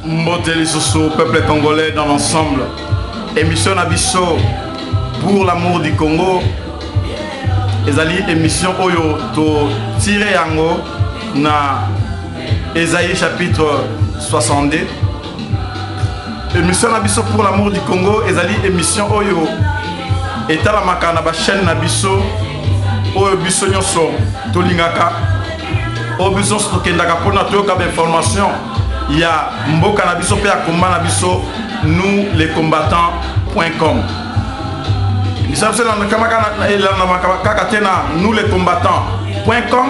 Mboteli Soso, peuple congolais dans l'ensemble. Émission Nabiso pour l'amour du Congo. Ezali émission Oyo to tiré yango na Esaïe chapitre 62. Émission Nabiso pour l'amour du Congo. Ezali émission Oyo etala makana ba chaîne Nabiso Oyo biso nyoso tolingaka. Oyo biso tokendaka pona toyoka ba information. Il y a Mboka Nabiso pe akomba Nabiso nous les combattants.com. Nous les combattants.com.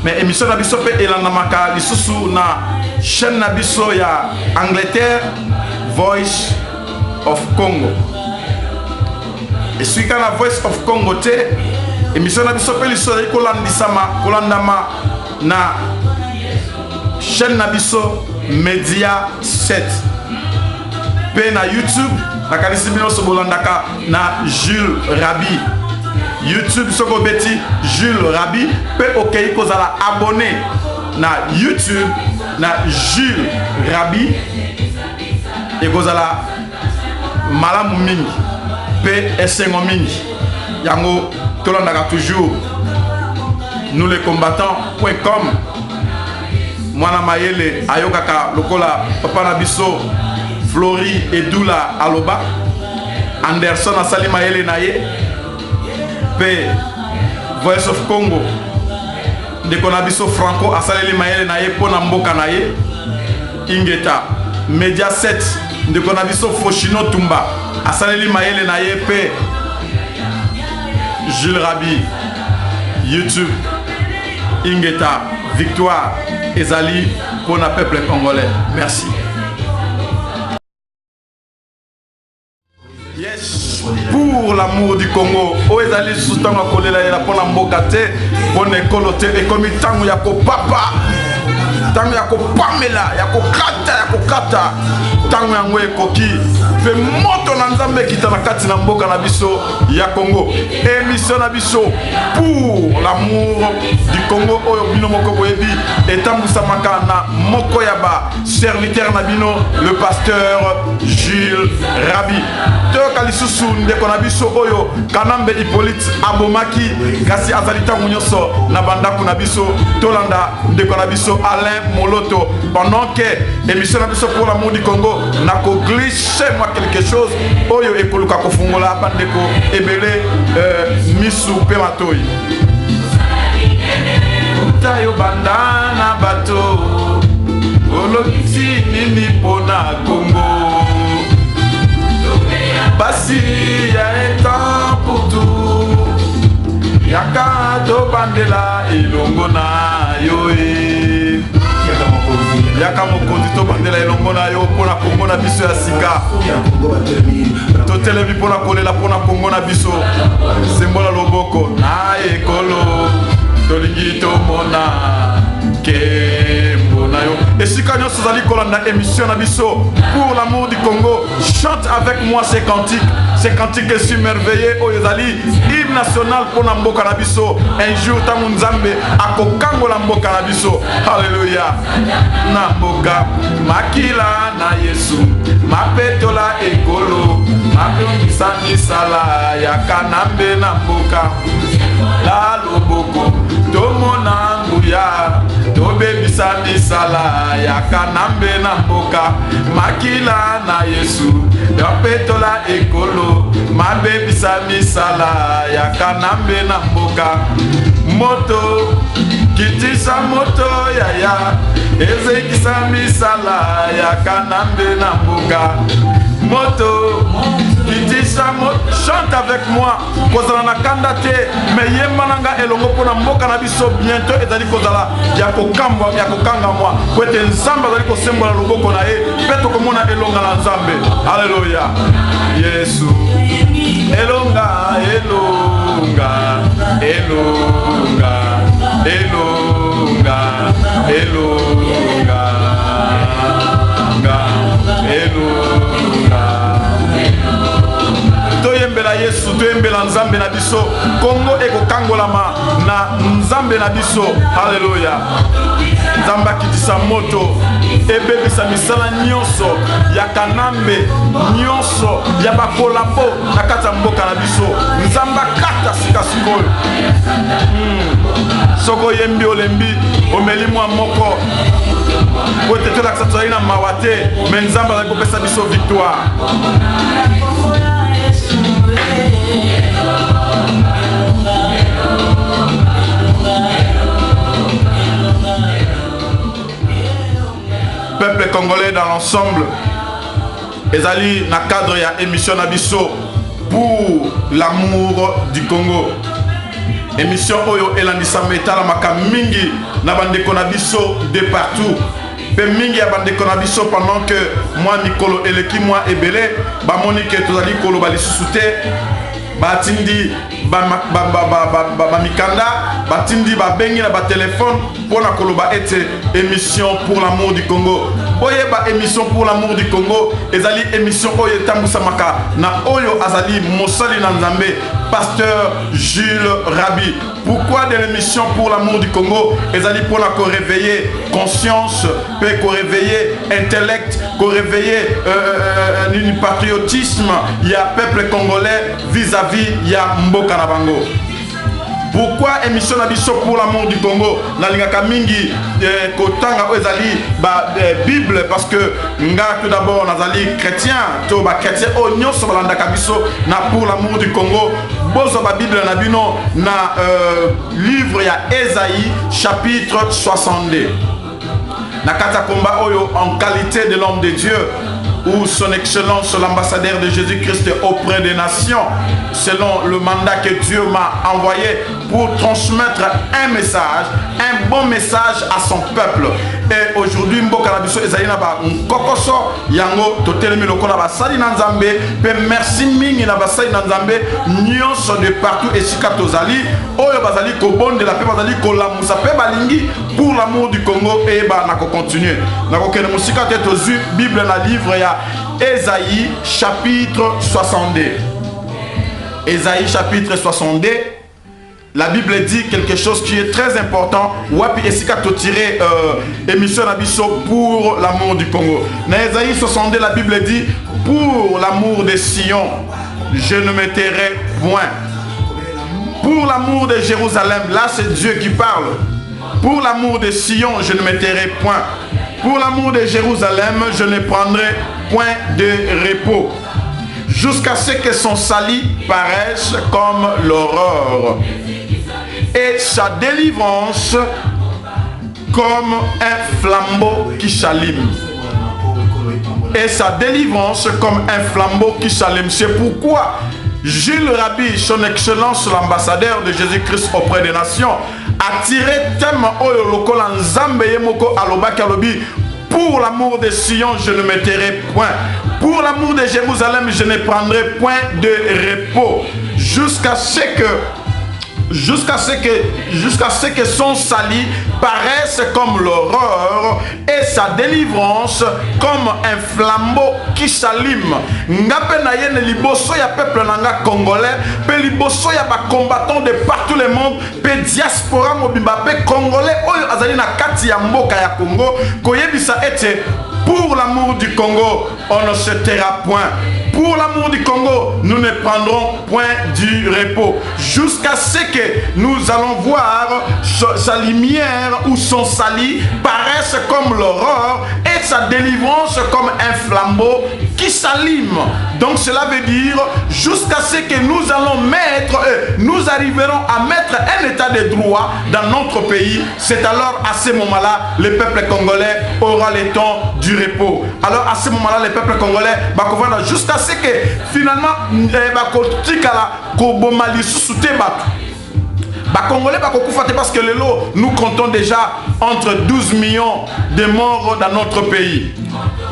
Mais émission Nabiso pe elandamaka lisusu na chaîne Nabiso ya Angleterre Voice of Congo. Et celui qui a la Voice of Congo te émission Nabiso pe lisusu kolandama na chaîne Nabiso Media 7 pe na YouTube na kanisibino sobolandaka na Jules Rabi YouTube soko beti Jules Rabi pe okei kozala abonné na YouTube na Jules Rabi e kozala malamu mingi pe esengo mingi yango tolandaka toujours nous les combattants.com. Mwana mayele ayokaka lokola papa na biso Flori Edula aloba Anderson asali mayele na ye pe Voice of Congo ndeko na biso Franco asali mayele na ye pona mboka na ye Ingeta Media 7 ndeko na biso Foshino Tumba asali mayele na ye pe Jules Rabi YouTube Ingeta Victoire Ezali pour le peuple congolais. Merci. Yes, pour l'amour du Congo. O Ezali soutanga kolela ya pour la mbokate, pour ne kolote et comme tango ya ko papa. Tango ya ko pamela, ya ko kata, tango ya ngwe koki. Fe moto na nzambe kita na kati na mboka na biso ya Congo. Émission na biso pour l'amour du Congo oyo bino moko boyebi etambusa makana moko ya ba serviteur na bino le pasteur Jules Rabi. To kalisusu ndeko na biso oyo Kanambe Hippolyte abomaki kasi azalita munyoso na bandaku na biso tolanda ndeko na biso Alain Moloto pendant que émission na biso pour l'amour du Congo na ko glisser moi quelque chose oyo ekoluka kofungola bandeko ebele misu pe matoi tayo bandana bato olokiti nini pona Congo basi ya etan pour tout yaka to bandela ilongo na yo yaka mokonzi to bandela elongo na yo pona Congo na biso ya sika to televi pona kolela pona Congo na biso sembola loboko na ekolo tolingi to mona ke mona yo esika nyoso zali kolanda émission na biso pour l'amour du Congo. Chante avec moi ces cantiques si merveilleux oyo zali hymne national pona mboka na biso. Un jour tangu nzambe akokangola mboka na biso. Alléluia. Na mboka makila na Yesu mapetola ekolo mapongisa misala ya Kanambe na mboka la loboko tomona nguya tobebisa misala ya Kanambe na mboka makila na Yesu mapetola ekolo mabebisa misala ya Kanambe na mboka moto kitisa moto yaya ezekisa misala ya Kanambe na mboka moto kitisa moto. Chante avec moi kozala na kanda te mais yemananga elongo pona mboka na biso bientôt ezali kozala ya kokamba ya kokanga moi kwete nzambe azali kosembola loboko na ye pe tokomona elonga na nzambe. Alléluia. Yesu elonga elonga elonga elonga elonga elonga toyembela Yesu toyembela nzambe na biso Congo ekokangolama na nzambe na biso. Haleluya. Nzamba kitisa moto ebebisa misala nyonso ya kanambe nyonso ya bakolabo na kati ya mboka na biso nzamba kata sika sikoyo soko yembi olembi omeli mwa moko po ete tolakisa tozali na mawa te me nzambe azali kopesa biso victoire. Peuple congolais dans l'ensemble, ezali na cadre ya émission Nabiso pour l'amour du Congo. Émission oyo elandisa metala maka mingi na bandeko na biso de partout. Pe mingi ya bandeko na biso pendant que moi mikolo eleki moi ebele ba monique tozali kolo ba lisusu te batindi ba mikanda batindi ba bengi na ba téléphone pour na koloba ete émission pour l'amour du Congo. Oye ba émission pour l'amour du Congo ezali émission oyo tambusa maka na oyo azali mosali na Nzambe pasteur Jules Rabi. Pourquoi de l'émission pour l'amour du Congo ezali pour la réveiller conscience, pour réveiller intellect, pour réveiller patriotisme, il y a peuple congolais vis-à-vis il y a Mboka na bango. Pourquoi émission Nabiso pour l'amour du Congo nalingaka mingi kotanga ezali ba Bible parce que nga tout d'abord nazali chrétien to ba chrétien o nyonso balandaka biso na pour l'amour du Congo bozo ba Bible na bino na livre ya Esaïe chapitre 62 na kata komba oyo en qualité de l'homme de Dieu ou son excellence l'ambassadeur de Jésus-Christ auprès des nations selon le mandat que Dieu m'a envoyé pour transmettre un message, un bon message à son peuple. Et aujourd'hui mboka na biso ezali na ba nkokoso yango totelemi lokola ba sali na Nzambe pe merci mingi na ba sali na Nzambe nyonso de partout esika tozali oyo bazali ko bonde la pe bazali ko lamusa pe balingi pour l'amour du Congo et ba na ko continuer na ko kene musika te tozu Bible na livre ya Esaïe chapitre 62. Esaïe chapitre 62. La Bible dit quelque chose qui est très important. Wapi esika to tirer émission Nabiso pour l'amour du Congo. Dans Esaïe 62, la Bible dit pour l'amour de Sion, je ne me tairai point. Pour l'amour de Jérusalem, là c'est Dieu qui parle. Pour l'amour de Sion, je ne me tairai point. Pour l'amour de Jérusalem, je ne prendrai point de repos. Jusqu'à ce que son salut paraisse comme l'aurore. Et sa délivrance comme un flambeau qui s'allume. Et sa délivrance comme un flambeau qui s'allume. C'est pourquoi Jules Rabi, son excellence l'ambassadeur de Jésus-Christ auprès des nations, a tiré thème oyo lokola Nzambe yemoko alobaki alobi pour l'amour de Sion je ne me tairai point. Pour l'amour de Jérusalem je ne prendrai point de repos jusqu'à ce que son salut paraisse comme l'aurore et sa délivrance comme un flambeau qui s'allume. Ngape na yene liboso ya peuple nanga congolais, pe liboso ya ba combattants de partout le monde, pe diaspora mobimba pe congolais oyo azali na kati ya mboka ya Congo, koyebisa ete pour l'amour du Congo, on ne se taira point. Pour l'amour du Congo, nous ne prendrons point du repos. Jusqu'à ce que nous allons voir sa lumière ou son salut paraisse comme l'aurore et sa délivrance comme un flambeau qui s'allume. Donc cela veut dire jusqu'à ce que nous allons nous arriverons à mettre un état de droit dans notre pays. C'est alors à ce moment-là, le peuple congolais aura le temps du repos. Alors à ce moment-là, le peuple congolais va jusqu'à ce que finalement, Congolais parce que nous comptons déjà entre 12 millions de morts dans notre pays.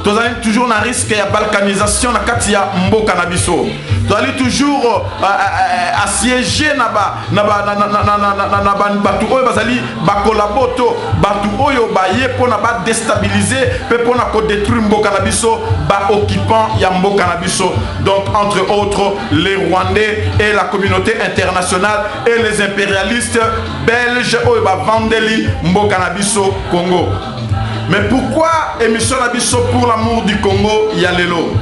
Nous allons toujours un risque de balkanisation dans Katia Mboka Nabiso. Nous allons toujours assiéger batu oyo bazali bakolaboto batu oyo baye pona ba déstabiliser pe pona ko détruire Mboka Nabiso ba occupant ya Mboka Nabiso. Donc entre autres les Rwandais et la communauté internationale et les impérialistes belges oyo ba vandeli Mboka Nabiso Congo. Mais pourquoi émission Nabiso pour l'amour du Congo Yalelo?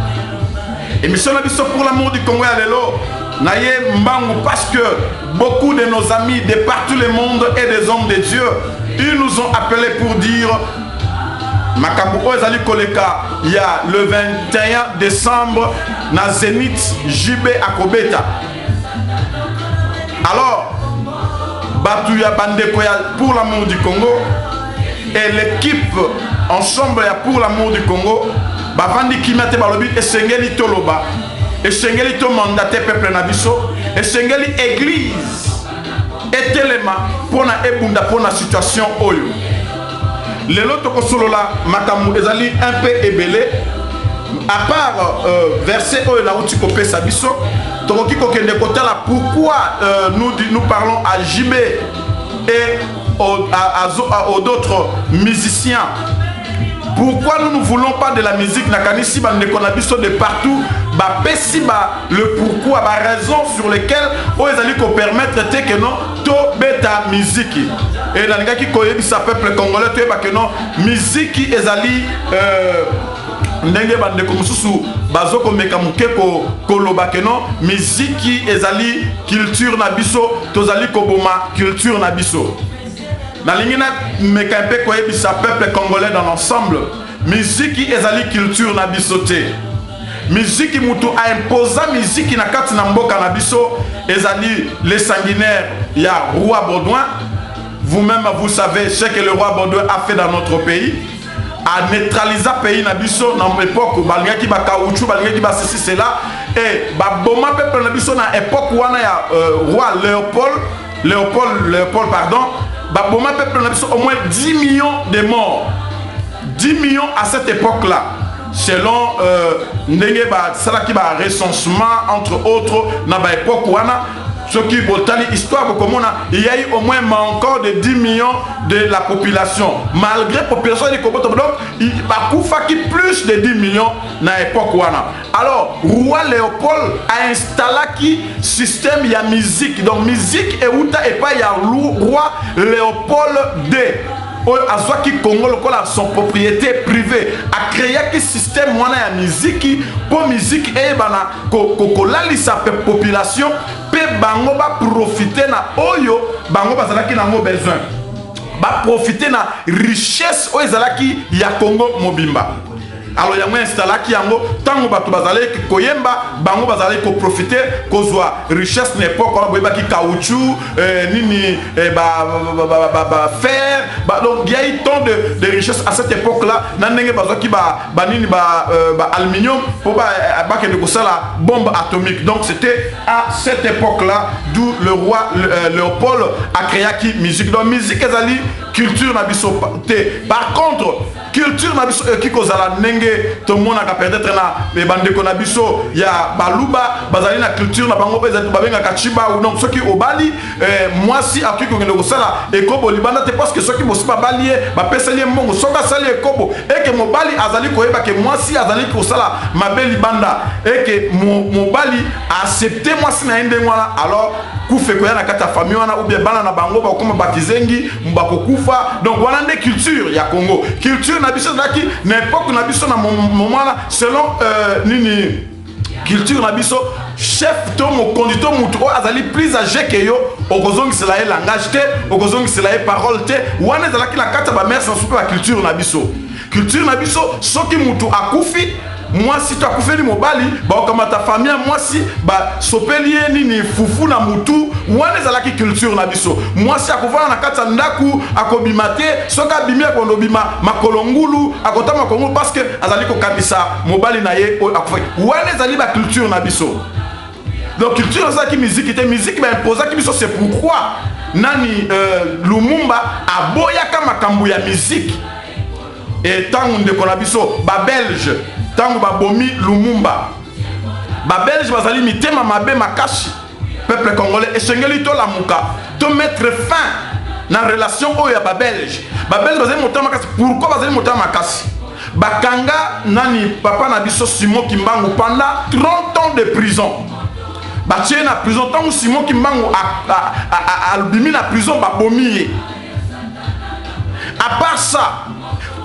Émission Nabiso pour l'amour du Congo Yalelo Naye Mbangu, parce que beaucoup de nos amis de partout le monde et des hommes de Dieu, ils nous ont appelés pour dire Makabuko Ezali Koleka, il y a le 21 décembre na Zénith JB Akobeta. Alors Batouya Bandekoya pour l'amour du Congo et l'équipe ensemble pour l'amour du Congo Bavandi Kimate Balobi et Sengeli Toloba et Sengeli to mandaté peuple Nabiso et Sengeli église et Telema pour na ebunda pour na situation oyo. Les autres kosolola makamu ezali un peu ébélé à part verset oyo la uti kopé sabiso tokoki kokende kotala pourquoi nous parlons à JB et aux d'autres musiciens. Pourquoi nous ne voulons pas de la musique nakanisi bandekonabiso de partout ba pesi ba le pourquoi ba raison sur lesquelles o ezali ko permettre te que non to beta musique et na ngaki koyebisa peuple congolais to ba que non musique ezali ndenge bandeko mususu bazoko meka muke ko koloba que non musique ezali culture na biso tozali ko boma culture na biso. Nalingina mekampe koyebisa peuple congolais dans l'ensemble. Musique ezali culture na bisote. Musique mutu a imposé musique na kati na mboka na biso ezali les sanguinaires ya roi Baudouin. Vous-même vous savez ce que le roi Baudouin a fait dans notre pays. A neutraliser pays na biso dans l'époque balingaki ba caoutchouc balingaki ba ceci cela et ba boma peuple na biso na époque wana ya roi Léopold pardon. Baboma peuple au moins 10 millions de morts. 10 millions à cette époque-là. Selon Ndenge Salaki ba recensement entre autres na ba époque wana ce qui botani histoire comme il y a eu au moins encore de 10 millions de la population. Malgré la population de Koboto donc il va kufaki plus de 10 millions na époque wana. Alors roi Léopold a installé qui système ya musique. Donc musique et uta et pas ya roi Léopold II. Azwaki Congo lokola son propriété privée a créé un système wana ya musique pour musique et bana kokolali sa population pe bango ba profiter na oyo bango bazalaki nango besoin ba profiter na richesse oyo ezalaki ya Congo mobimba. Alors yango installaki yango tango bato bazali koyemba bango bazali ko profiter kozwa richesse n'époque wana boyebaki caoutchouc nini fer donc il y a eu tant de richesse à cette époque là na ndenge bazwaki nini aluminium pour bakende kosala bombe atomique. Donc c'était à cette époque là d'où le roi Léopold a créé qui musique. Donc musique ezali culture na biso te. Par contre culture na biso qui kozala ndenge tout le monde a peut-être na bandeko na biso ya baluba bazali na culture na bango bezali babenga kachiba ou donc ceux qui obali moi si a qui ko ngelo sala ekobo libanda te parce que ceux qui bosi ba balie ba peseli mbongo soka sali ekobo et que mobali azali koyeba que moi si azali ko sala mabeli banda et que mobali accepter moi si na ende ngwana alors kufe ko ya na kata famille wana ou bien bana na bango ba koma bakizengi mbako kufa. Donc voilà des cultures ya Congo culture na biso na ki n'importe na biso na moment là selon nini culture na biso chef to mo conducteur mutu o azali plus âgé que yo okozongi cela est langage te okozongi cela est parole te wana ezalaki la kata ba mère sans souper la culture na biso soki mutu akufi moi si tu as couvert mobali ba comme ta famille moi si ba sopeli nini fufu na mutu wana ezalaki culture na biso moi si akova na kata ndaku akobimate soka bimia kondo bima makolongulu akota makongo parce que azali ko kabisa mobali na ye akufa wana ezali ba culture na biso. Donc culture ça qui musique était musique ba imposa qui biso c'est pourquoi nani Lumumba aboyaka makambo ya musique et tant on de biso ba belge tango babomi Lumumba ba belge bazali mitema mabe makashi peuple congolais esengeli to lamuka to mettre fin na relation oyo ba belge bazali motama makasi. Pourquoi bazali motama makasi? Bakanga nani papa na biso Simon Kimbangu pendant 30 ans de prison. Batie na prison tango Simon Kimbangu a bimi na prison babomi. À part ça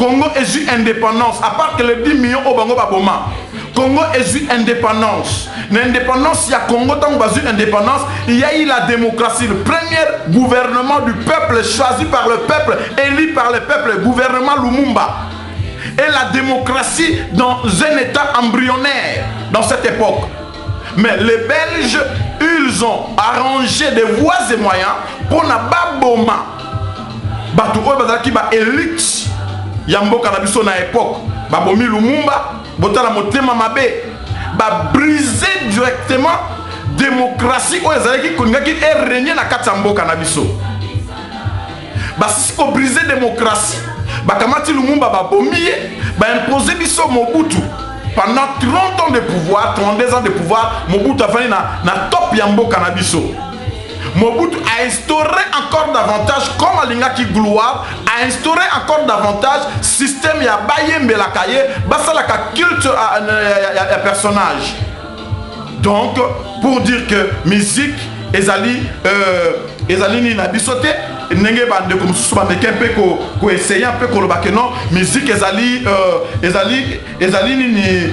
Congo est une indépendance, à part que les 10 millions au Bango Baboma. Congo est une indépendance. L'indépendance, il y a Congo, tant que une indépendance, il y a eu la démocratie. Le premier gouvernement du peuple, choisi par le peuple, élu par le peuple, le gouvernement Lumumba. Et la démocratie dans un état embryonnaire dans cette époque. Mais les Belges, ils ont arrangé des voies et moyens pour na baboma. Batou oyo bazaki ba élite ya mboka na biso na époque. Babomi Lumumba, botala motema mabe, ba briser directement démocratie oyo ezalaki koningaki régner na kati ya mboka na biso. Ba sisi ko briser démocratie. Bakamati Lumumba babomiye, ba imposer biso Mobutu. Pendant 30 ans de pouvoir, 32 ans de pouvoir, Mobutu a fait na top yambo canabiso. Mobutu a instauré encore davantage, comme Alingaki gloire, a instauré encore davantage système ya bayembe la kaye, basa la culte à personnage. Donc, pour dire que musique, ezali ni na bisote, nenge bande comme souvent mais qu'un peu ko essayer un peu ko ba que non musique ezali ni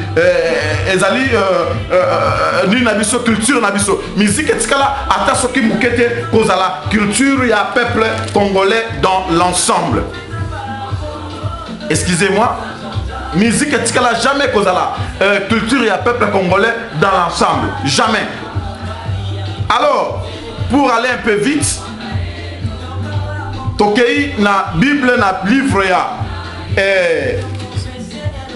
na biso culture na biso musique etikala ata soki mukete kozala culture ya peuple congolais dans l'ensemble. Excusez-moi, musique etikala jamais kozala culture ya peuple congolais dans l'ensemble, jamais. Alors, pour aller un peu vite, Tokei na Bible na livre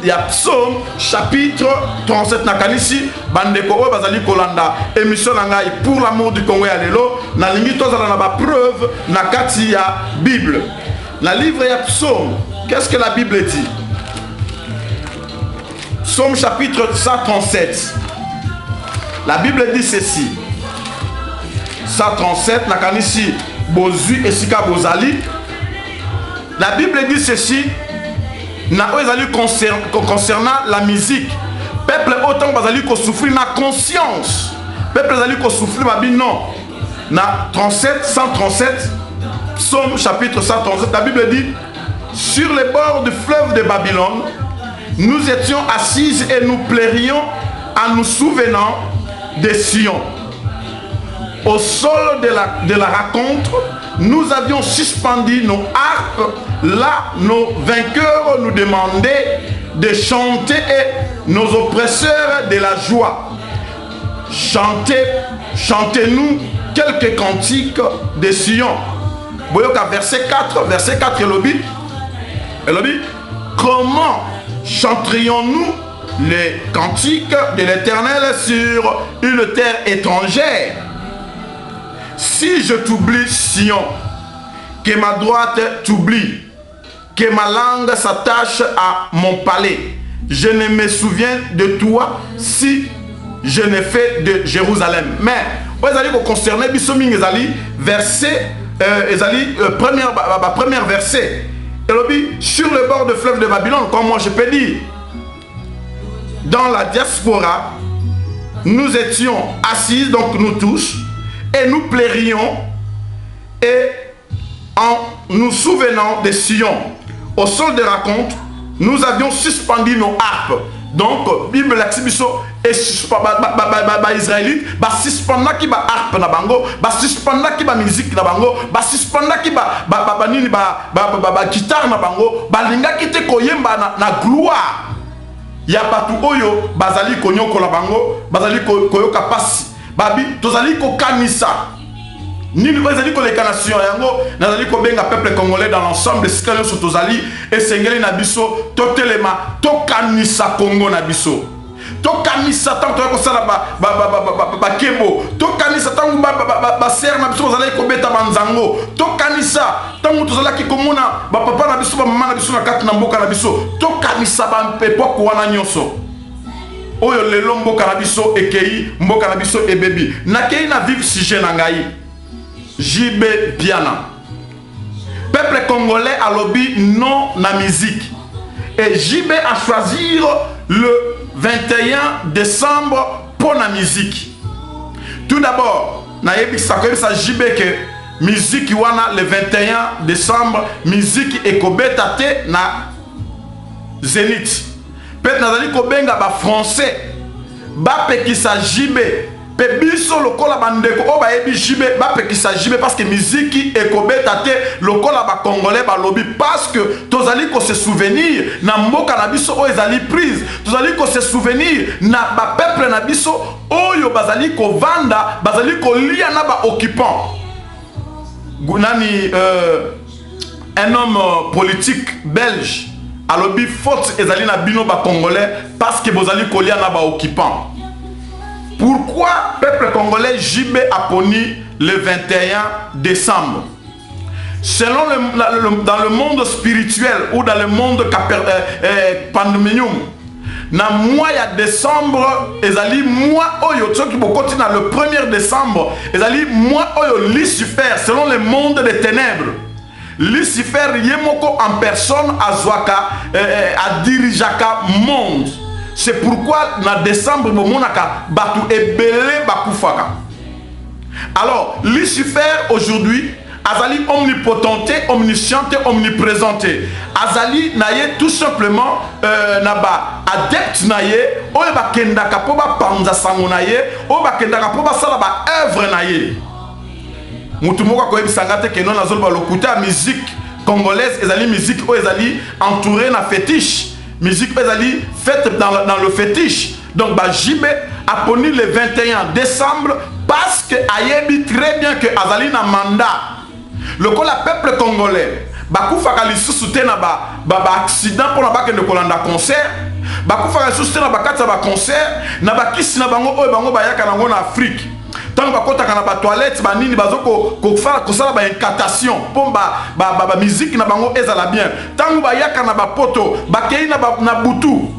ya Psaume chapitre 37 na kanisi bandeko oyo bazali kolanda émission na ngai pour l'amour du Congo ya lelo na lingi tozala na ba preuve na kati ya Bible. Na livre ya Psaume, qu'est-ce que la Bible dit? Psaume chapitre 137. La Bible dit ceci. 137 na kanisi Bozu et Sika Bozali. La Bible dit ceci concernant la musique. Peuple autant bazali ko souffrir na conscience. Peuple bazali ko souffrir ma bi non. Na 137 Psaume chapitre 137 la Bible dit sur les bords du fleuve de Babylone, nous étions assises et nous plairions en nous souvenant de Sion. Au sol de la rencontre, nous avions suspendu nos harpes. Là, nos vainqueurs nous demandaient de chanter et nos oppresseurs de la joie. Chantez-nous quelques cantiques de Sion. Boyoka verset 4, Elobi, comment chanterions-nous les cantiques de l'Éternel sur une terre étrangère? Si je t'oublie, Sion, que ma droite t'oublie, que ma langue s'attache à mon palais, je ne me souviens de toi si je n'ai fait de Jérusalem. Mais, vous allez vous concerner, Bissoming Ezali, verset, première verset. Sur le bord du fleuve de Babylone, comme moi je peux dire, dans la diaspora, nous étions assis, donc nous tous, et nous plairions et en nous souvenant de Sion. Au sol de raconte, nous avions suspendu nos harpes. Donc, Bible l'exhibition et Israélite, suspendant qui ba harpe na bango, suspendant qui ba musique na bango, suspendant qui ba guitare na bango, linga qui te koyemba na gloire. Ya batu oyo bazali konyoko la bango, bazali koyoka pasi. Babi, tozali ko kanisa. Ni nous bazali ko lekanation yango, nazali ko benga peuple congolais dans l'ensemble, sikalo so tozali et sengeli na biso, totelema, to kanisa Congo na biso. To kanisa tant to ko sala ba kebo, to kanisa tant ba ser na biso bazali ko beta banzango, to kanisa tant tozala ki komona ba papa na biso ba mama na biso na kati na mboka na biso, to kanisa ba mpepo ko wana nyonso. Oyo lelo mboka na biso ekei mboka na biso ebebi nakei na vivre sujet na ngai JB Piana. Peuple congolais a lobby non na musique et JB a choisi le 21 décembre pour la musique. Tout d'abord na yebisa ko sa JB que musique wana le 21 décembre musique ekobeta te na Zénith. Peut-être nazali ko benga ba français. Ba pekisa jibe. Pe biso lokola bandeko o ba ebi jibe ba pekisa jibe parce que musique ekobeta te lokola ba congolais ba lobi parce que tozali ko se souvenir na mboka na biso o ezali prise. Tozali ko se souvenir na ba peuple na biso oyo bazali ko vanda, bazali ko lia na ba occupant. Gunani un homme politique belge alobi faute ezali na bino ba congolais parce que bozali ko lia na ba occupant. Pourquoi le peuple congolais JB a poni le 21 décembre? Selon dans le monde spirituel ou dans le monde pandémium, na mois ya décembre, ezali mois oyo tsoki bokoti na le 1er décembre, ezali mois oyo Lucifer, selon le monde des ténèbres. Lucifer yemoko en personne azwaka a dirijaka monde. C'est pourquoi dans décembre monaka batu ebele bakufaka. Alors Lucifer aujourd'hui azali omnipotenté, omnisciente, omniprésente. Azali naye tout simplement naba adepte naye oyo bakendaka po ba panza sango naye oyo bakendaka po ba sala ba œuvre naye. Mutu moko ko ebisanga te ke non azol ba lokuta musique congolaise ezali musique oyo ezali entourée na fétiche. Musique ezali faite dans le fétiche. Donc bah, JB a poni le 21 décembre parce que ayebi très bien que azali na mandat. Le peuple congolais bakufaka lisusu te na ba accident pour na ba kende kolanda concert. Bakufaka lisusu te na ba katsa ba concert na ba kisi na bango oyo bango bayaka nango na Afrique. Tant bakotaka na ba toilette ba nini bazoko kosala ba incantation pour ba musique na bango ezala bien. Tant bayaka na ba poto bakei na butu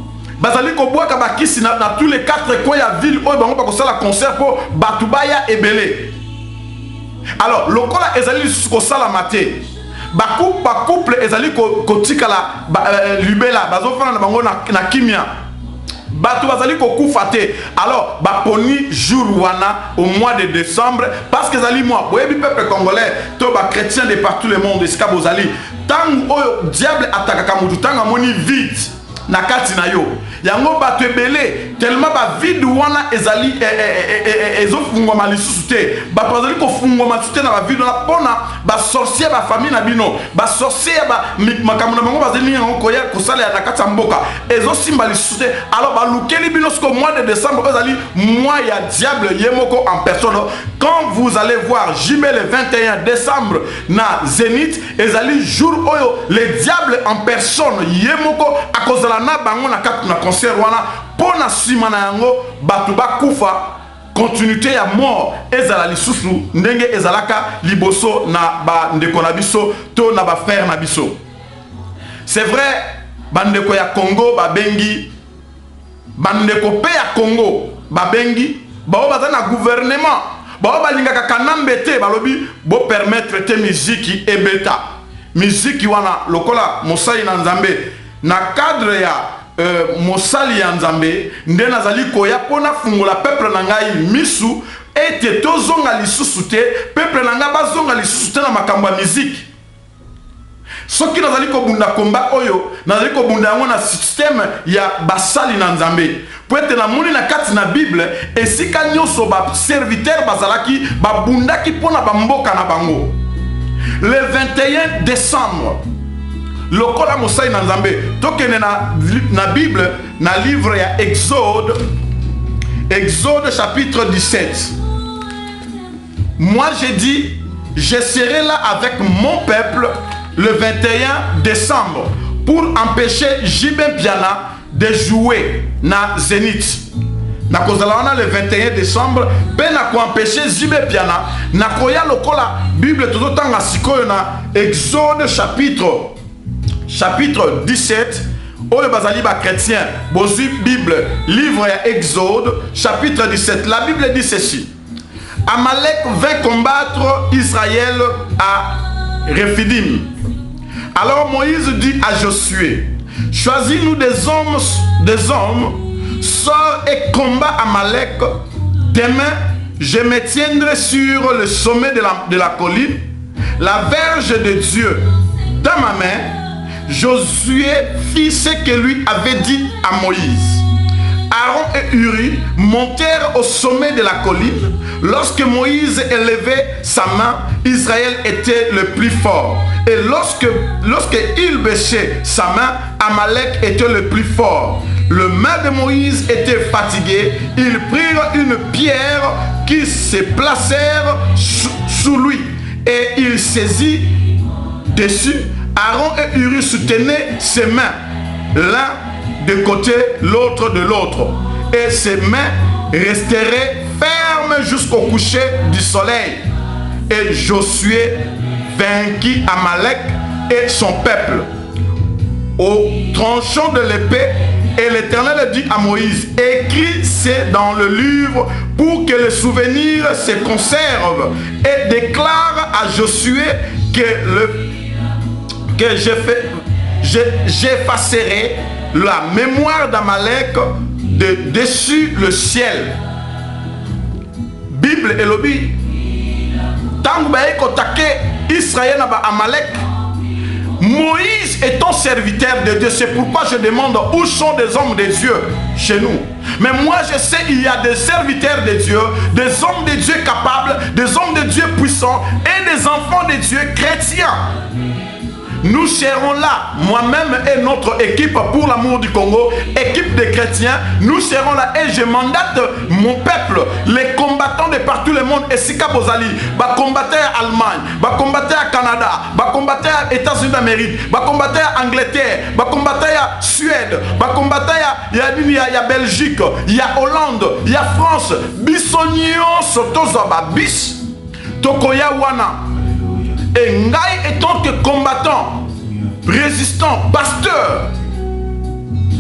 bazali ko boaka bakisi na tous les 4 coins ya ville oyo bango bakosala concert pour batubaya ebele. Alors lokola ezali ko sala maté ba couple ezali ko tikala libela bazofana na bango na kimia. Bato bazali kokufa te. Alors baponi jour wana au mois de décembre parce que zali moi boyebi peuple congolais to ba chrétien de partout le monde esika bozali tangu oyo diable atakaka mutu tanga moni vide na kati na yo yango bato ebele tellement ba vide wana ezali ezofungwa lisusu te bato bazali kofungwa te na ba vide na pona ba sorcier ba famille na bino ba sorcier ba makambo na bango bazali yango koya kosala na kati ya mboka ezosimba lisusu te. Alors ba lukeli bino jusqu'au mois de décembre ezali mois ya diable yemoko en personne. Quand vous allez voir JB le 21 décembre na Zénith ezali jour oyo le diable en personne yemoko akozala na bango na kati na concert wana pona sima na yango batu bakufa continuité ya mort ezala lisusu ndenge ezalaka liboso na ba ndeko na biso to na ba frère na biso. C'est vrai bandeko ya Congo babengi bandeko pe ya Congo babengi bao baza na gouvernement bao balingaka kanambe te balobi bo permettre te musique ebeta musique wana lokola mosali na nzambe na cadre ya mosali ya nzambe nde nazali koya pona fungola peuple na ngai misu ete tozonga lisusu te peuple na ngai bazonga lisusu te na makambo ya musique. Soki nazali ko bunda komba oyo nazali ko bunda yango na système ya basali na nzambe po ete na moni na kati na Bible esika nyonso ba serviteur bazalaki babundaki pona bamboka na bango. Le 21 décembre lokola mosai na nzambe tokene na Bible na livre ya Exode chapitre 17. Moi j'ai dit je serai là avec mon peuple le 21 décembre pour empêcher JB Piana de jouer na Zénith. Na kozala wana le 21 décembre pe na ko empêcher JB Piana na koya lokola Bible tozotanga sikoyo na Exode chapitre 17 oyo bazali ba chrétien bozui Bible livre ya Exode chapitre 17. La Bible dit ceci: Amalek vint combattre Israël à Rephidim. Alors Moïse dit à Josué: choisis-nous des hommes, sors et combat Amalek. Demain, je me tiendrai sur le sommet de la colline, la verge de Dieu dans ma main. Josué fit ce que lui avait dit à Moïse. Aaron et Uri montèrent au sommet de la colline. Lorsque Moïse élevait sa main, Israël était le plus fort. Et lorsque il baissait sa main, Amalek était le plus fort. Les mains de Moïse étaient fatiguées. Ils prirent une pierre qui se placèrent sous lui. Et il saisit dessus. Aaron et Uri soutenaient ses mains, l'un de côté, l'autre de l'autre. Et ses mains resteraient fermes jusqu'au coucher du soleil. Et Josué vainquit Amalek et son peuple. Au tranchant de l'épée, et l'Éternel dit à Moïse, écris c'est dans le livre pour que le souvenir se conserve, et déclare à Josué que j'effacerai la mémoire d'Amalek de dessus le ciel. Bible elobi tangu baeko take Israël na ba Amalek. Moïse est un serviteur de Dieu. C'est pourquoi je demande où sont des hommes de Dieu chez nous. Mais moi je sais il y a des serviteurs de Dieu, des hommes de Dieu capables, des hommes de Dieu puissants et des enfants de Dieu chrétiens. Nous serons là, moi-même et notre équipe pour l'amour du Congo, équipe de chrétiens, nous serons là et je mandate mon peuple, les combattants de partout le monde, et Sika Bozali, va combattre à Allemagne, va combattre à Canada, va combattre à États-Unis d'Amérique, va combattre à Angleterre, va combattre à Suède, va combattre à Belgique, il y a Hollande, il y a France, Bissonnion, Sotozaba, Bis, Tokoya Wana. Et Ngaï étant que combattant, résistant, pasteur,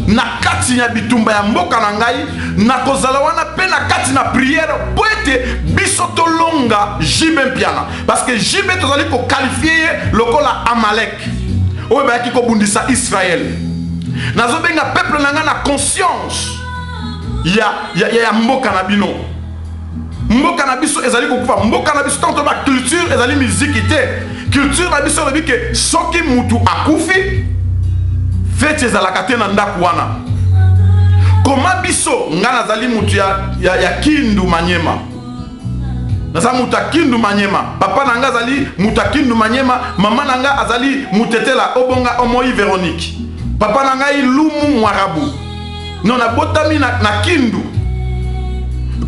nakati na bitumba ya mboka na ngai, nakozala wana pe nakati na prière po ete biso tolonga jibe mpiana. Parce que jibe tozali ko qualifier lokola Amalek. Oyo bayaki ko bundisa Israël. Nazobenga peuple nanga na conscience ya mboka na bino. Mboka na biso ezali kokufa, mboka na biso tanto ba culture ezali musique ite. Culture na biso lobi ke soki mutu akufi fete ezalaka te na ndako wana. Koma biso nga nazali mutu ya Kindu Manyema. Naza mutu ya Kindu Manyema. Papa nanga azali mutu ya Kindu Manyema, mama nanga azali mutetela obonga Omoi Véronique. Papa nanga Lumu Mwarabu. Non na botami na Kindu.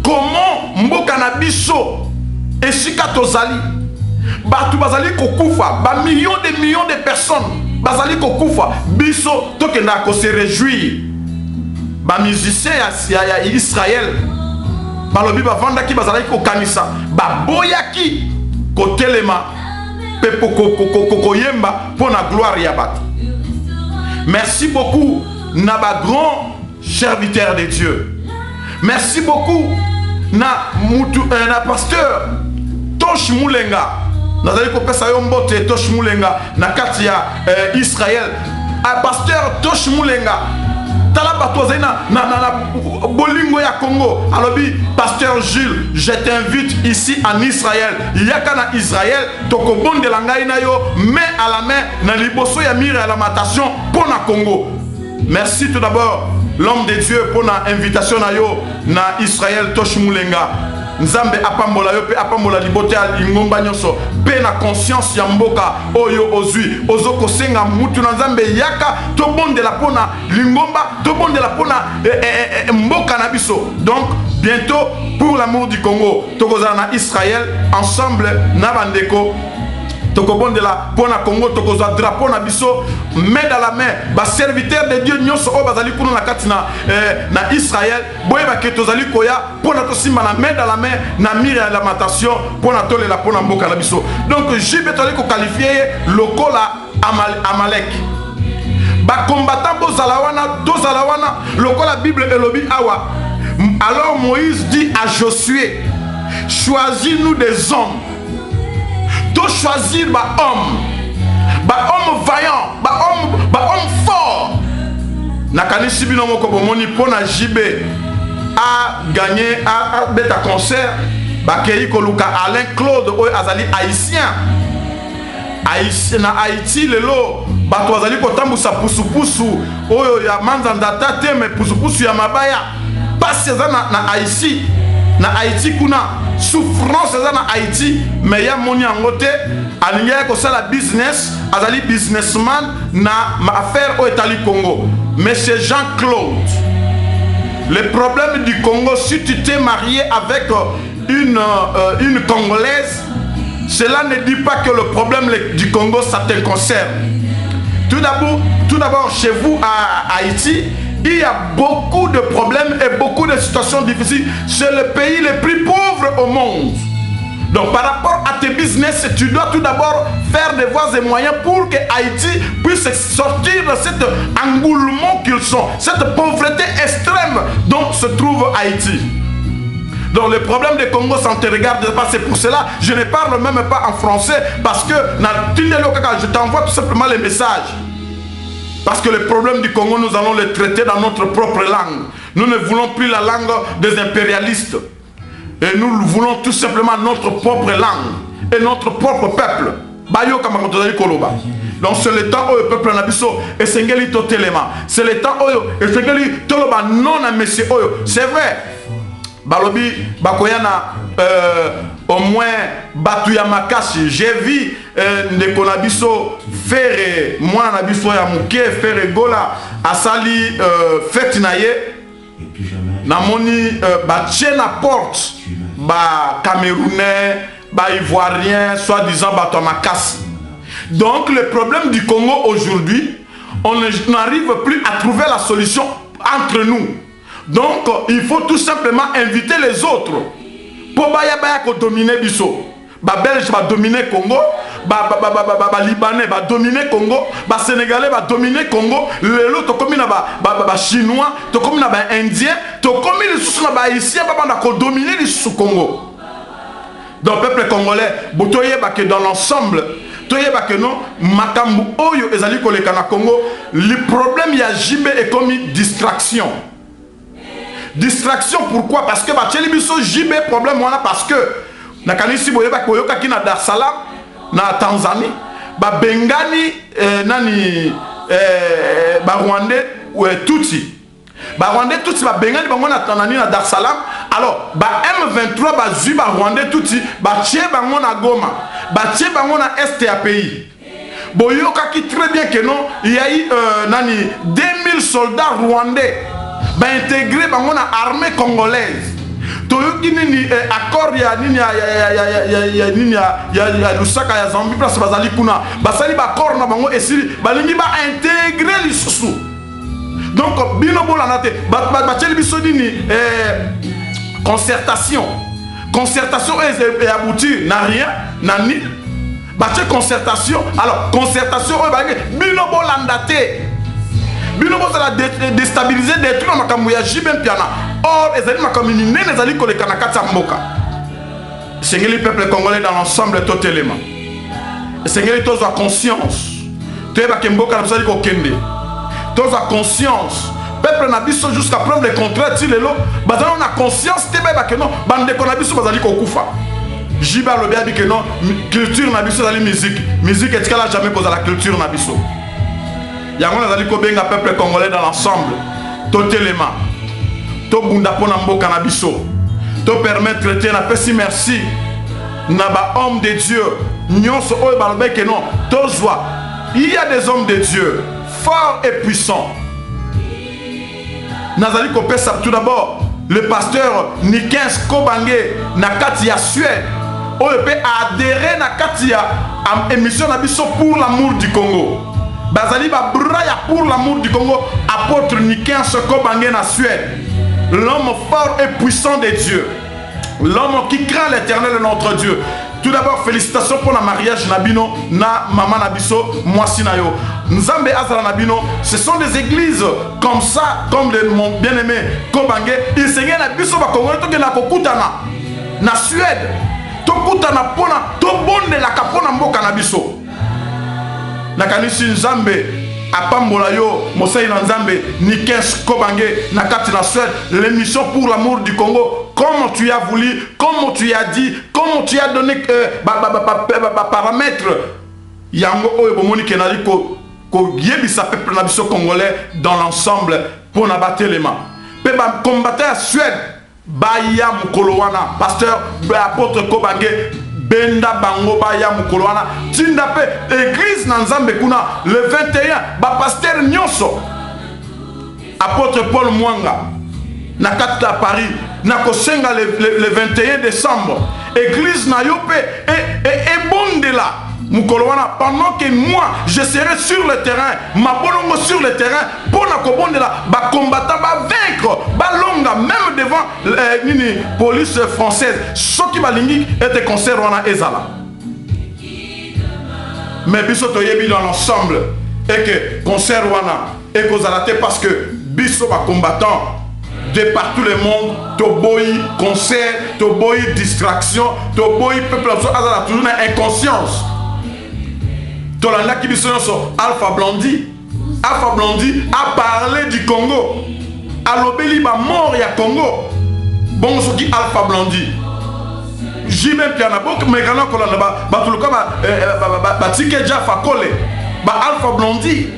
Comment mboka na biso esika tozali batu bazali kokufa ba millions de personnes bazali kokufa biso tokenda ko se réjouir ba musiciens ya Israël balobi bavandaki bazali ko kanisa ba boyaki kotelema pe koyemba pour la gloire ya batu. Merci beaucoup na ba grand serviteur de Dieu. Merci beaucoup na pasteur Tosh Moulenga. Nazali ko pesa yo mbote Tosh Moulenga na kati ya Israël. Pasteur Tosh Moulenga. Tala bato zena na bolingo ya Congo. Alobi pasteur Jules, je t'invite ici en Israël. Yaka na Israël toko bonde la ngai na yo main à la main na liboso ya mire à la matation pour na Congo. Merci tout d'abord l'homme de Dieu pour la invitation na yo na Israël Tosh Moulenga. Nzambe apambola yo pe apambola libote ya ingomba nyoso pe na conscience ya mboka oyo ozui ozoko senga mutu na Nzambe yaka to bonde la pona lingomba to bonde la pona mboka na biso. Donc bientôt pour l'amour du Congo tokozala na Israël ensemble na bandeko tokobonde la pona Congo tokozwa drapeau na biso main dans la main ba serviteur de Dieu nyonso o bazali kuno na kati na Israël boyeba ke tozali koya pona to simba na main dans la main na mire ya lamentation pona tole la pona mboka na biso. Donc jibe toli ko qualifier lokola Amalek ba combattant bozala wana lokola Bible elobi awa. Alors Moïse dit à Josué, choisis-nous des hommes. De choisir ba homme vaillant, ba homme fort. Nakanisi bino moko bomoni pona jibe a gagné a beta concert ba kei ko luka Alain Claude oyo azali haïtien na Haïti lelo bato azali kotambusa pusu-pusu oyo ya manzandata te me pusu-pusu ya mabaya pasi eza na Haïti na Haïti kuna souffrance eza na Haïti me ya moni yango te alingi kosala business azali businessman na affaire oyo etali Congo. Monsieur Jean-Claude, le problème du Congo, si tu t'es marié avec une Congolaise, cela ne dit pas que le problème du Congo ça te concerne. Tout d'abord, chez vous à Haïti, il y a beaucoup de problèmes et beaucoup de situations difficiles. C'est le pays le plus pauvre au monde. Donc par rapport à tes business, tu dois tout d'abord faire des voies et moyens pour que Haïti puisse sortir de cet engoulement qu'ils sont, cette pauvreté extrême dont se trouve Haïti. Donc le problème du Congo, ça ne te regarde pas. C'est pour cela je ne parle même pas en français parce que je t'envoie tout simplement les messages. Parce que le problème du Congo, nous allons le traiter dans notre propre langue. Nous ne voulons plus la langue des impérialistes. Et nous voulons tout simplement notre propre langue et notre propre peuple. Donc c'est le temps où le peuple nabiso et sengeli totelema. C'est le temps où et sengeli toloba non à monsieur oyo. C'est vrai. Balobi bakoyana au moins batuya makasi. J'ai vu ndeko nabiso faire moi nabiso ya muke faire gola asali fête naye. Namoni batche na porte ba Camerounais, ba Ivoiriens, soi-disant bato makasi. Donc le problème du Congo aujourd'hui, on n'arrive plus à trouver la solution entre nous. Donc il faut tout simplement inviter les autres. Pour baya ko dominer biso. Ba Belge va dominer Congo, ba Libanais va dominer Congo, ba Sénégalais va dominer Congo, l'autre comme ba Chinois, to comme na ba Indien, to comme les sous na ba Haïtien ba ko dominer les sous Congo. Donc peuple congolais, botoye ba que dans l'ensemble, toye ba que non makambu oyo ezali koleka na Congo, le problème ya Jimbe est comme une distraction. Distraction pourquoi? Parce que ba tcheli biso Jimbe problème wana parce que nakanisi boyeba koyoka ki na Dar es Salaam na Tanzanie ba bengani nani ba Rwandais ou Tutsi ba Rwandais Tutsi ba bengani bango na Tanzanie na Dar es Salaam. Alors ba M23 ba zu ba Rwandais Tutsi ba tie bango na Goma ba tie bango na est ya pays. Boyoka ki très bien que non il y a eu nani 2000 soldats rwandais ba intégré bango na armée congolaise. Toyoki nini accord ya nini ya nini ya Lusaka ya Zambie place bazali kuna basali ba accord na bango esili balingi ba intégrer lisusu. Donc bino bolana te ba tcheli biso nini concertation est abouti na rien na ni ba tche concertation. Alors concertation bino bolanda te. Bino bozala déstabiliser détruire makambo ya Jibem piana. Or ezali makambo nene ezali koleka na kati ya mboka. Sengeli peuple congolais dans l'ensemble totalement. Sengeli tozo conscience. Toyeba ke mboka na bizali ko kende. Tozo conscience. Peuple na biso jusqu'à preuve le contraire ti lelo bazali na conscience te ba ke non bande ko na biso bazali ko kufa. Jiba lobi abi ke non culture na biso ezali musique. Musique etikala jamais poza la culture na biso. Yango nazali ko benga peuple congolais dans l'ensemble totalement to bunda pona mboka na biso to permettre te na pesi merci na ba homme de Dieu nyonso oyo balobe ke non tozwa. Il y a des hommes de Dieu forts et puissants. Nazali ko pesa tout d'abord le pasteur Nikens Kobange na kati ya Suède oyo pe adhérer na kati ya émission na biso pour l'amour du Congo. Bazali ba braya pour l'amour du Congo, apôtre Nikens Kobange na Suède. L'homme fort et puissant de Dieu. L'homme qui craint l'Éternel notre Dieu. Tout d'abord, félicitations pour le mariage Nabino na maman Nabiso, Mwasi Nayo. Nzambe Azara Nabino, ce sont des églises comme ça, comme mon bien-aimé Kobange. Il s'engage Nabiso va Congo, to na kokutana na Suède. To kutana pona, to bonde la kapona mboka Nabiso. Nakanisi Nzambe apambola yo Mosei na Nzambe Nikens Kobange na kati na Suède, l'émission pour l'amour du Congo comme tu as voulu, comme tu as dit, comme tu as donné paramètres yango oyo bomoni kenali ko yebisa peuple na biso congolais dans l'ensemble pour na battre les mains. Pe ba combattre à Suède ba ya mukolo wana pasteur apôtre Kobange benda bango ba ya mukolo wana tinda pe église na Nzambe kuna le 21 ba pasteur nyonso apôtre Paul Mwanga na kata Paris na kosenga le 21 décembre église na yo pe et bondela Mukolowana, pendant que moi je serai sur le terrain, ma bolongo sur le terrain, pour la kobondela, ba combattant, ba vaincre, ba longa, même devant la police française, ce qui va lingi était concert wana ezala. Mais biso toyebi dans l'ensemble, et que concert wana, et kozalate parce que biso ba combattant, de partout le monde, to boy concert, to boy distraction, to boy peuple azala toujours une inconscience. Tolanda qui Alpha Blondy a parlé du Congo. Alobeli ba mort ya Congo. Bon ce qui Alpha Blondy. J'ai même piana bok mais quand on a ba tout le cas ba tike Jaffa Kole. Ba Alpha Blondy.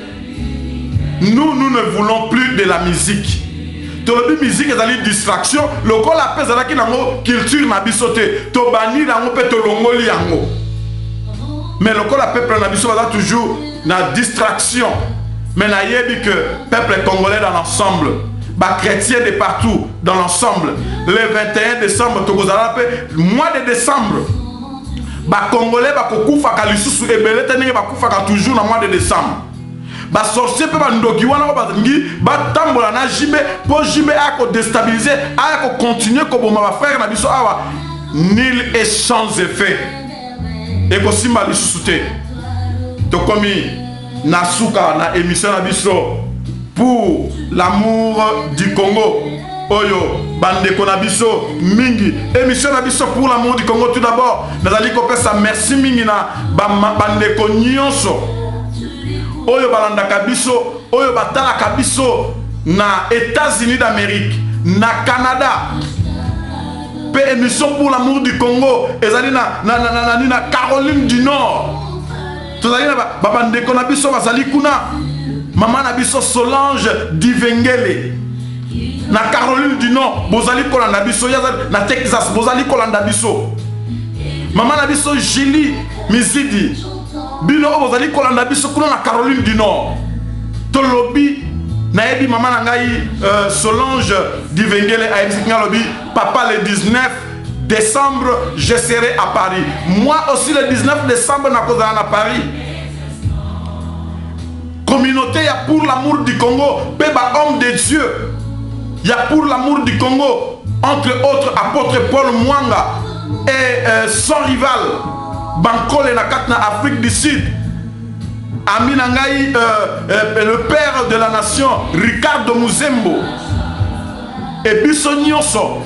Nous ne voulons plus de la musique. Tolobi musique est une distraction. Le col a pesé qui nango culture na bisote. To bani nango pe to longoli yango. Mais le peuple n'a toujours la distraction. Mais n'a dit que le peuple congolais dans l'ensemble, les chrétiens de partout dans l'ensemble, le 21 décembre, mois de décembre, les Congolais vont toujours dans le mois de décembre. Les sorciers peuvent déstabiliser, continuer comme faire nul et sans effet. Et que si je suis tokomi nasuka na émission na biso pour l'amour du Congo. Oyo bande ko na biso mingi émission na biso pour l'amour du Congo tout d'abord. Nazali ko pesa merci mingi na bande ko nyonso. Oyo balanda kabiso, oyo batala kabiso na États-Unis d'Amérique, na Canada. Émission pour l'amour du Congo et na Caroline du Nord. Tout ça babande ko na biso bazali kuna maman na biso Solange Divengele na Caroline du Nord bozali kolanda biso na Texas bozali kolanda biso maman na biso Julie Mizidi bino bozali kolanda biso kuna na Caroline du Nord tolobi naebi maman na ngai Solange Divengele a dit ngalobi papa le 19 décembre je serai à Paris. Moi aussi le 19 décembre na kozala à Paris. Communauté y a pour l'amour du Congo, peba homme de Dieu. Il y a pour l'amour du Congo entre autres apôtre Paul Mwanga et son rival Bankole na katna Afrique du Sud. Ami Nangai, le père de la nation, Ricardo Muzembo. Et Bissonioso,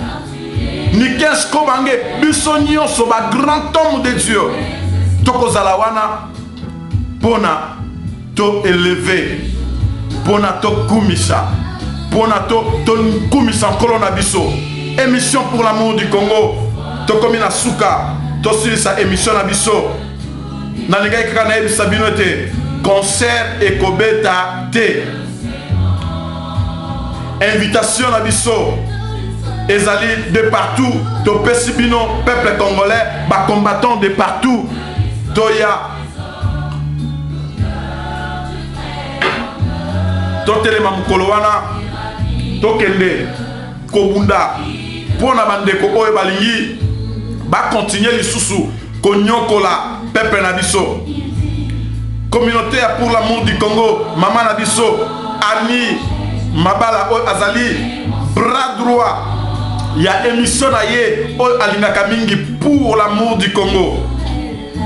Nikes Kobange, Bissonioso, grand homme de Dieu. Toko Zalawana, Pona, to élevé, Pona to Kumisa, Pona to Kumisa Kolona Bisso. Émission pour l'amour du Congo, Tokomina Souka, Tosilisa émission na Bisso. Nanigai Kanaïb Sabinote. Concert et Kobeta T. Invitation à Bisso. Ezali de partout. To Pesibino, peuple congolais, bas combattants de partout. Toya. Totelema Mukolowana. Tokende. Kobunda. Pona bandeko oye balingi. Ba continuer les sous-sous. Konyokola. Peuple na Bisso. Communauté pour l'amour du Congo, Maman Nabiso, Ami, Mabala, Azali, bras droit. Il y a émission naye, Alina Kamingi pour l'amour du Congo.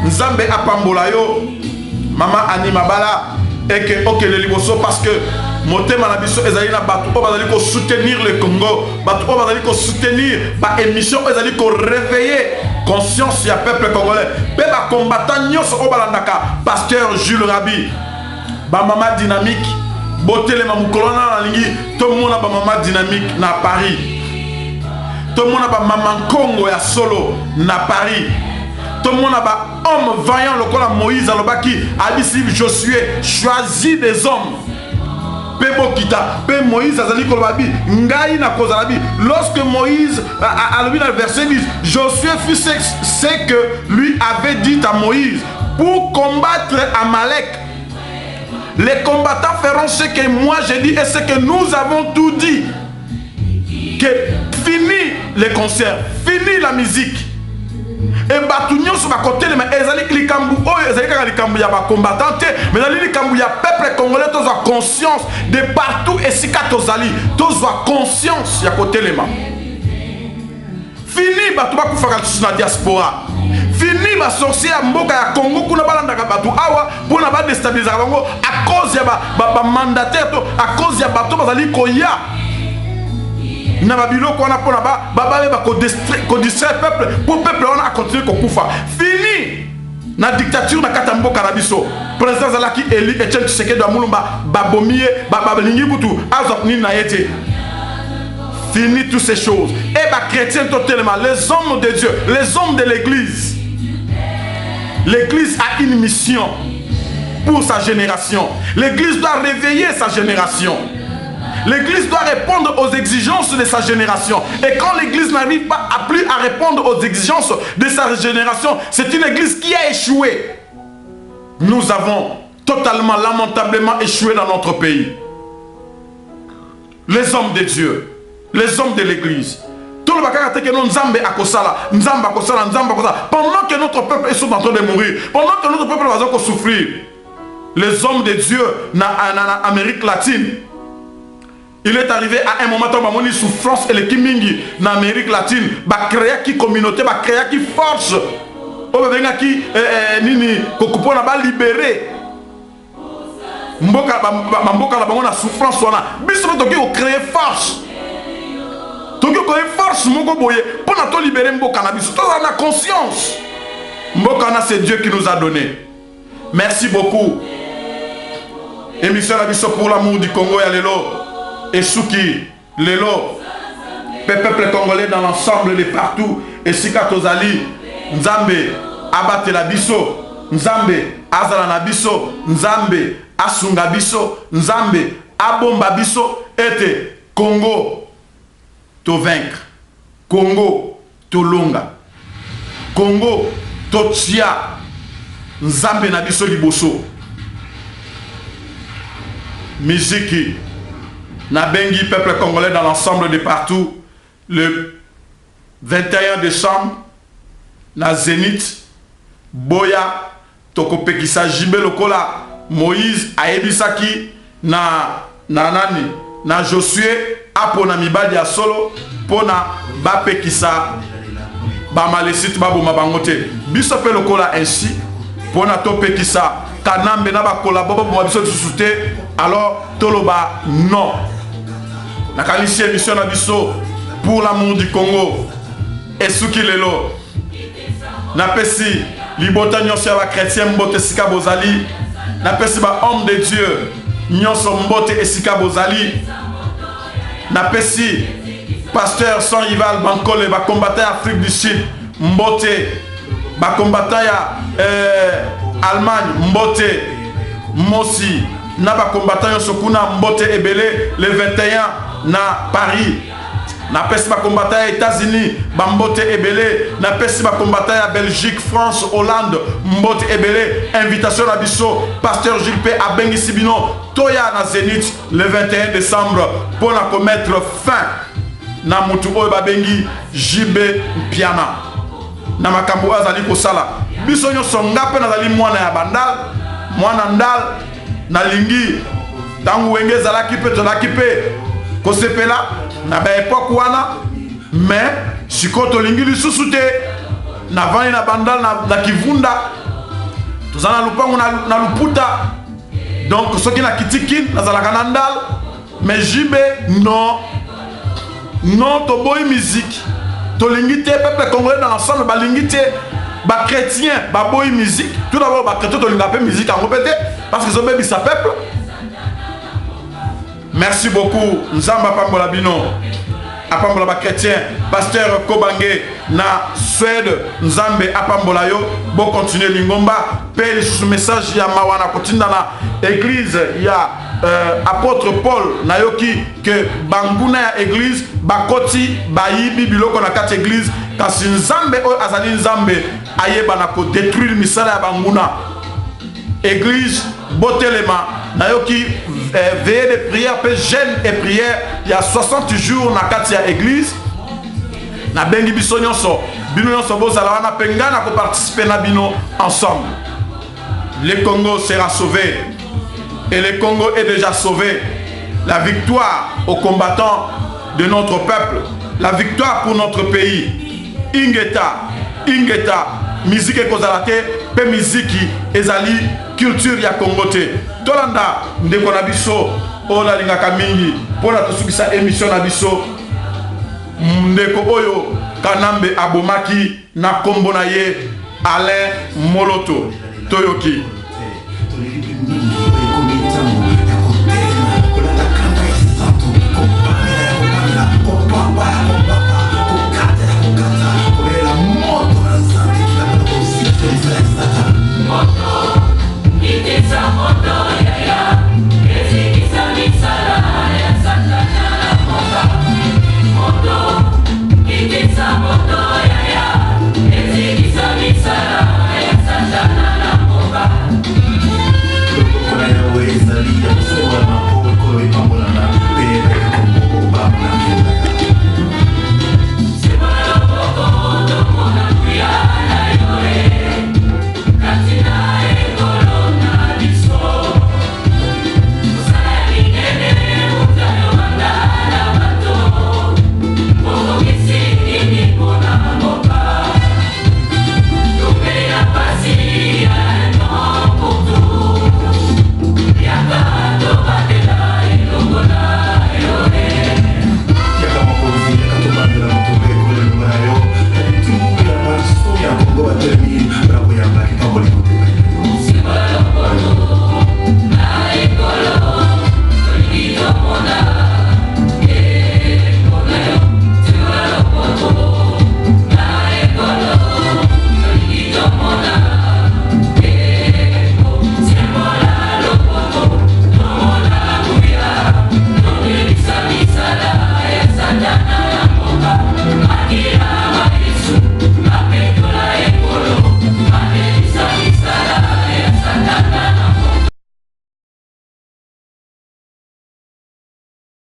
Nzambe Apambolayo, Maman Ani Mabala, et que ok le liboso parce que Motema Nabiso Ezalina Batu Bazali ko soutenir le Congo, Batu Bazali ko soutenir, ba émission Ezali ko réveiller conscience ya peuple congolais. Beba combattant nyos obalandaka, pasteur Jules Rabi, ba mama dynamique, botele mamukolona na lingi, tout le monde ba mama dynamique na Paris. Tout le monde ba mama Congo ya solo na Paris. tout le monde a homme vaillant, le col Moïse, alobaki, abisi Josué, choisis des hommes. Moïse a dit lorsque Moïse a lu dans le verset 10, Josué fut ce que lui avait dit à Moïse pour combattre Amalek. Les combattants feront ce que moi j'ai dit et ce que nous avons tout dit. Que fini les concerts, fini la musique. Et batunyo sur ma côté mais ezali likambu oyo ezali kaka likambu ya ba combattant mais ezali likambu ya peuple congolais tous a conscience de partout et sika tozali tous a conscience ya côté lema. Fini batu ba kufaka na diaspora. Fini ba sorcier ya mboka ya Congo kuna balanda ka batu awa pona ba déstabiliser bango à cause ya ba mandataire to à cause ya batu bazali koya. Na babilo qu'on a pour là-bas, qu'on distrait peuple, pour peuple on a continué qu'on koufa. Fini la dictature na katambo kanabiso. Président Zalaki Eli Etienne Tshisekedi de Mulumba, Babomie, Babalingi Boutou, Azopni Naete. Fini toutes ces choses. Et bah chrétiens totalement, les hommes de Dieu, les hommes de l'église. L'église a une mission pour sa génération. L'église doit réveiller sa génération. L'église doit répondre aux exigences de sa génération. Et quand l'église n'arrive pas à plus à répondre aux exigences de sa génération, c'est une église qui a échoué. Nous avons totalement, lamentablement échoué dans notre pays. Les hommes de Dieu, les hommes de l'église. Pendant que notre peuple est en train de mourir, pendant que notre peuple va souffrir, les hommes de Dieu en Amérique latine, il est arrivé à un moment où il y a une souffrance et le Kimingi en Amérique latine, bah créer qui communauté, bah créer qui force, qui libérer. Mboka la souffrance wana, biso to créer force. To créer force moko boye pour na to libérer mboka na biso. To na conscience. Mboka na c'est Dieu qui nous a donné. Merci beaucoup. Émission la biso pour l'amour du Congo ya lelo. Et Souki, Lelo, peuple congolais dans l'ensemble de partout, et Sika Tozali, Nzambe, Abate la biso, Nzambe, Azala na biso, Nzambe, Asunga biso, Nzambe, Abomba biso, et Congo, to vaincre, Congo, to longa, Congo, to tia, Nzambe na biso liboso, Miziki, na bengi peuple congolais dans l'ensemble de partout le 21 décembre na Zénith boya tokopekisa jibe lokola Moïse aebisaki na nani na Josué apona mibali ya solo pona bapekisa ba malesite baboma bangote biso pe lokola ainsi pona topekisa kanambe na ba collaborer bo biso susute alors toloba non. Na kalisi émission na biso pour l'amour du Congo et Souki lelo na pesi libota nyonso ya ba chrétien mbote sika bozali na pesi ba homme de Dieu nyonso mbote esika bozali na pesi pasteur sans rival Bankole ba combattant Afrique du Sud mbote ba combattant ya Allemagne mbote Mosi na ba combattant nyonso kuna mbote ebele le 21 na Paris, na pesi ba combattant ya États-Unis, bambote ebele, na pesi ba combattant ya Belgique, France, Hollande, mbote ebele, invitation à biso, pasteur Gilles P. Abengi Sibino, Toya na Zénith, le 21 décembre, pour na commettre fin, na mutu oyo babengi Jibe Piana. Na makambo azali kosala, biso nyonso ngape nazali mwana ya bandal, mwana ndal, na lingi, tangu wenge zalaki pe tolaki pe, kosepela na ba époque wana mais sikoto lingi lisusu te na vani na bandal na kivunda tozana lupango na luputa donc soki na kitikin nazalaka na ndal mais jibe non to boy musique to lingi te peuple congolais dans l'ensemble ba lingi te ba chrétien ba boy musique tout d'abord ba chrétien to linga pe musique en répété parce que so bebi sa peuple. Merci beaucoup, Nzamba Pambola Bino, Apambola Chrétien, pasteur Kobange, na Suède nzambe apambola yo bo continuer lingomba pe sous message ya mawana kotinda na église ya apôtre Paul nayoki que banguna ya église bakoti bayibi biloko na kati église kasi nzambe o azali nzambe ayeba na ko détruire misala ya banguna église botelema nayoki veillée de prière pe jeûne et prière il y a 60 jours na kati ya église na bengi biso nyonso bino nyonso bozala wana pengana ko participer na bino ensemble. Le Congo sera sauvé et le Congo est déjà sauvé. La victoire aux combattants de notre peuple, la victoire pour notre pays. Ingeta musique kozalate pe musique ezali culture ya Congo te. Tolanda ndeko na biso ola lingaka mingi pona tosukisa émission na biso ndeko oyo Kanambe abomaki na kombo na ye Alain Moloto Toyoki.